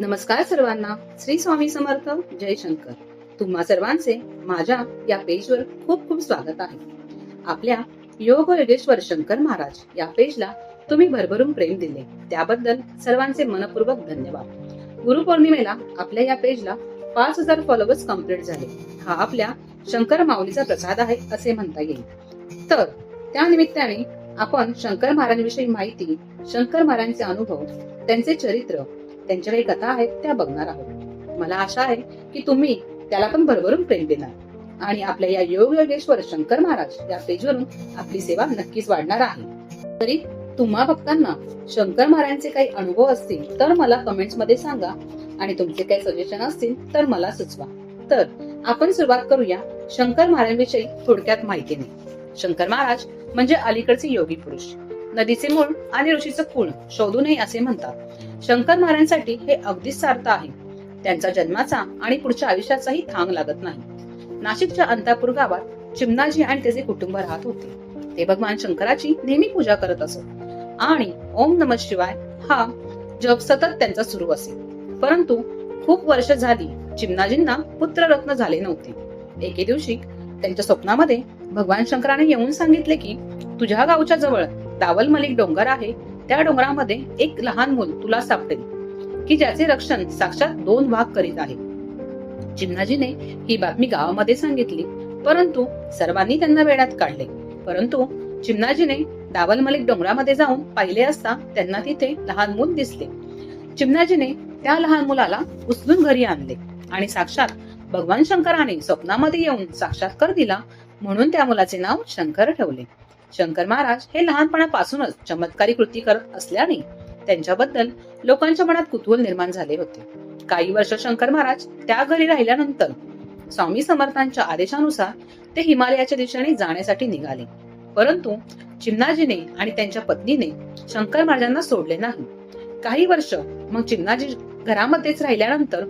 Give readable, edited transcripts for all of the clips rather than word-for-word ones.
नमस्कार सर्वांना. श्री स्वामी समर्थ. जय शंकर. तुम्हा सर्वांचे माझ्या या पेजवर खूप खूप स्वागत आहे. आपल्या योग योगेश्वर शंकर महाराज या पेजला तुम्ही भरभरून प्रेम दिले त्याबद्दल सर्वांचे मनपूर्वक धन्यवाद. गुरुपौर्णिमेला आपल्या या पेजला 5000 फॉलोअर्स कंप्लीट झाले. हा आपल्या शंकर माऊलीचा प्रसाद आहे असे म्हणता येईल. तर त्या निमित्ताने आपण शंकर महाराजांविषयी माहिती, शंकर महाराजांचे अनुभव, त्यांचे चरित्र, त्यांच्या काही कथा आहेत त्या बघणार आहोत. मला आशा आहे की तुम्ही त्याला पण भरभरून प्रेम देणार आणि आपल्या या योग योगेश्वर शंकर महाराज या पेजवरून आपली सेवा नक्कीच वाढणार आहे. तरी तुम्हा भक्तांना शंकर महाराजांचे काही अनुभव असतील तर मला कमेंट्स मध्ये सांगा आणि तुमचे काही सजेशन असतील तर मला सुचवा. तर आपण सुरुवात करूया शंकर महाराजांविषयी थोडक्यात माहितीने. शंकर महाराज म्हणजे अलीकडचे योगी पुरुष. नदीचे मूळ आणि ऋषीचं कुळ शोधू नये असे म्हणतात. शंकर महाराजांसाठी हे अगदीच सार्थ आहे. त्यांचा जन्माचा आणि पुढच्या आयुष्याचाही थांग लागत नाही. नाशिकच्या अंतापूर गावात चिमणाजी आणि त्याचे कुटुंब राहत होते. ते भगवान शंकराची नेहमी पूजा करत असत आणि ओम नमः शिवाय हा जप सतत त्यांचा सुरू असे. परंतु खूप वर्ष झाली चिमणाजींना पुत्ररत्न झाले नव्हते. एके दिवशी त्यांच्या स्वप्नामध्ये भगवान शंकराने येऊन सांगितले की तुझ्या गावच्या जवळ दावल मलिक डोंगर आहे. त्या डोंगरामध्ये एक लहान मूल तुला सापडेल की ज्याचे रक्षण साक्षात 2 वाघ करीत आहे. चिमणाजीने ही बातमी गावामध्ये सांगितली, परंतु सर्वांनी त्यांना वेड्यात काढले. परंतु चिमणाजीने दावल मलिक डोंगरामध्ये जाऊन पाहिले असता त्यांना तिथे लहान मूल दिसले. चिमणाजीने त्या लहान मुलाला उचलून घरी आणले आणि साक्षात भगवान शंकराने स्वप्नामध्ये येऊन साक्षात्कार दिला, म्हणून त्या मुलाचे नाव शंकर ठेवले. शंकर महाराज हे लहानपणापासूनच चमत्कारी कृती करत असल्याने त्यांच्याबद्दल लोकांच्या मनात कुतूहल निर्माण झाले होते. काही वर्ष शंकर महाराज त्या घरी राहिल्यानंतर स्वामी समर्थांच्या आदेशानुसार ते हिमालयाच्या दिशेने जाण्यासाठी निघाले. परंतु चिमणाजीने आणि त्यांच्या पत्नीने शंकर महाराजांना सोडले नाही. काही वर्ष मग चिमणाजी घरामध्येच राहिल्यानंतर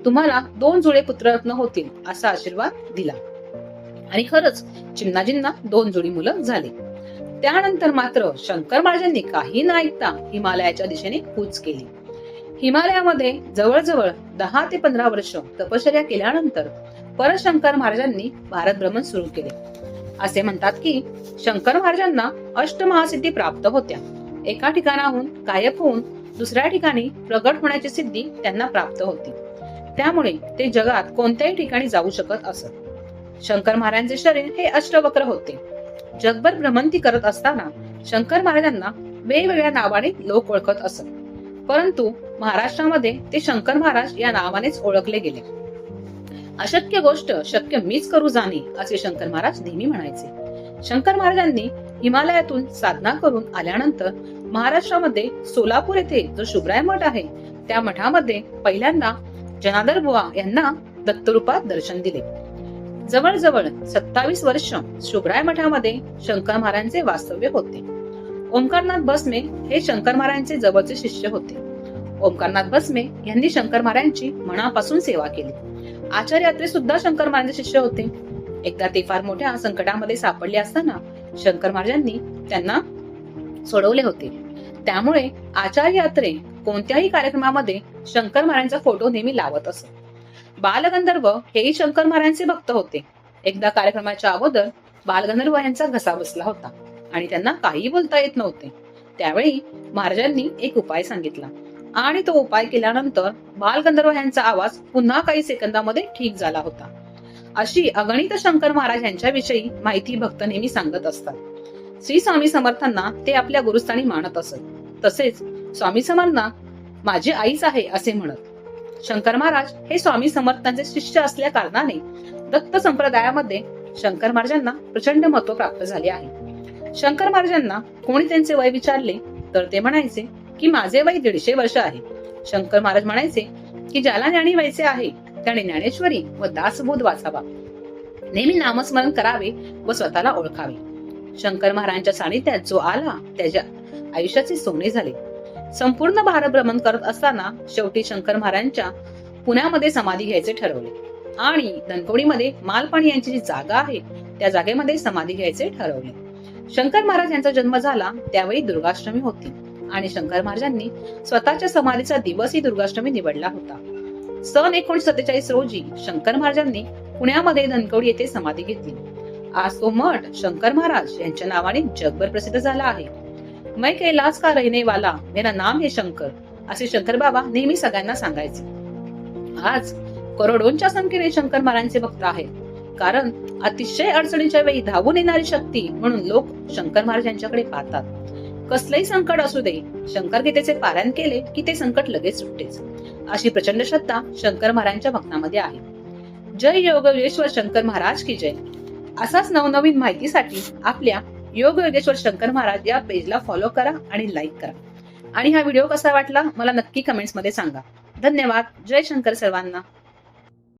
तुम्हाला 2 जुळे पुत्ररत्न होतील असा आशीर्वाद दिला आणि खरंच चिमणाजींना 2 जोडी मुलं झाले. त्यानंतर मात्र शंकर महाराजांनी काही न ऐकता हिमालयाच्या दिशेने कूच केली. हिमालयामध्ये जवळजवळ 10 ते 15 वर्ष तपश्चर्या केल्यानंतर परत शंकर महाराजांनी भारत भ्रमण सुरू केले. असे म्हणतात की शंकर महाराजांना अष्टमहासिद्धी प्राप्त होत्या. एका ठिकाणाहून गायब होऊन दुसऱ्या ठिकाणी प्रगट होण्याची सिद्धी त्यांना प्राप्त होती. त्यामुळे ते जगात कोणत्याही ठिकाणी जाऊ शकत असत. शंकर महाराजांचे शरीर हे अष्टवक्र होते. जगभर भ्रमंती करत असताना शंकर महाराजांना वेगवेगळ्या नावाने लोक ओळखत असत. परंतु महाराष्ट्रामध्ये ते शंकर महाराज या नावानेच ओळखले गेले. अशक्य गोष्ट शक्य मीच करू जाणे असे शंकर महाराज नेहमी म्हणायचे. शंकर महाराजांनी हिमालयातून साधना करून आल्यानंतर महाराष्ट्रामध्ये सोलापूर येथे जो शुभराय मठ आहे त्या मठामध्ये पहिल्यांदा जनार्दन बुवा यांना दत्तरूपात दर्शन दिले. जवळजवळ 27 वर्ष शुभराय मठामध्ये शंकर महाराजांचे वास्तव्य होते. ओंकारनाथ भस्मे हे शंकर महाराजांचे जवळचे शिष्य होते. ओंकारनाथ भस्मे यांनी शंकर महाराजांची मनापासून सेवा केली. आचार्य यात्रे सुद्धा शंकर महाराजांचे शिष्य होते. एकदा ते फार मोठ्या संकटामध्ये सापडले असताना शंकर महाराजांनी त्यांना सोडवले होते. त्यामुळे आचार्य यात्रे कोणत्याही कार्यक्रमामध्ये शंकर महाराजांचा फोटो नेहमी लावत असत. बालगंधर्व हेही शंकर महाराजांचे भक्त होते. एकदा कार्यक्रमाच्या अगोदर बालगंधर्व यांचा घसा बसला होता आणि त्यांना काही बोलता येत नव्हते. त्यावेळी महाराजांनी एक उपाय सांगितला आणि तो उपाय केल्यानंतर बालगंधर्व यांचा आवाज पुन्हा काही सेकंदामध्ये ठीक झाला होता. अशी अगणित शंकर महाराज यांच्याविषयी माहिती भक्त नेहमी सांगत असतात. श्री स्वामी समर्थांना ते आपल्या गुरुस्थानी मानत असत. तसेच स्वामी समर्थांना माझी आईच आहे असे म्हणत. शंकर महाराज हे स्वामी समर्थांचे शिष्य असल्या कारणाने दत्त संप्रदायामध्ये शंकर महाराजांना प्रचंड महत्व प्राप्त झाले आहे. शंकर महाराजांना कोणी त्यांचे वय विचारले तर ते म्हणायचे की माझे वय 150 वर्ष आहे. शंकर महाराज म्हणायचे की ज्याला ज्ञानी व्हायचे आहे त्याने ज्ञानेश्वरी व दासबोध वाचावा, नेहमी नामस्मरण करावे व स्वतःला ओळखावे. शंकर महाराजांच्या सानिध्यात जो आला त्याच्या आयुष्याचे सोने झाले. संपूर्ण भारत भ्रमण करत असताना शेवटी शंकर महाराजांच्या पुण्यामध्ये समाधी घ्यायचे ठरवले आणि धनकवडीमध्ये मालपाणी यांची जी जागा आहे त्या जागेमध्ये समाधी घ्यायचे ठरवले. शंकर महाराज यांचा जन्म झाला त्यावेळी दुर्गाष्टमी होती आणि शंकर महाराजांनी स्वतःच्या समाधीचा दिवस ही दुर्गाष्टमी निवडला होता. सन 1947 रोजी शंकर महाराजांनी पुण्यामध्ये धनकवडी येथे समाधी घेतली. आज तो मठ शंकर महाराज यांच्या नावाने जगभर प्रसिद्ध झाला आहे. मै कैलास का रहने वाला मेरा नाम है शंकर, असे शंकर बाबा नेहमी सगळ्यांना सांगायचे. आज करोडोंच्या संख्येने शंकर महाराजांचे भक्त आहेत, कारण अतिशय अडचणीच्या वेळी धावून येणारी शक्ती म्हणून लोक शंकर महाराज यांच्याकडे पाहतात. कसलेही संकट असू दे, शंकर गीतेचे पारायण केले की ते संकट लगेच सुटतेच, अशी प्रचंड श्रद्धा शंकर महाराजांच्या भक्तामध्ये आहे. जय योगेश्वर शंकर महाराज की जय. असाच नवनवीन माहितीसाठी आपल्या योग योगेश्वर शंकर महाराज या पेजला फॉलो करा आणि लाईक करा. आणि हा व्हिडिओ कसा वाटला मला नक्की कमेंट्स मध्ये सांगा. धन्यवाद. जय शंकर सर्वांना.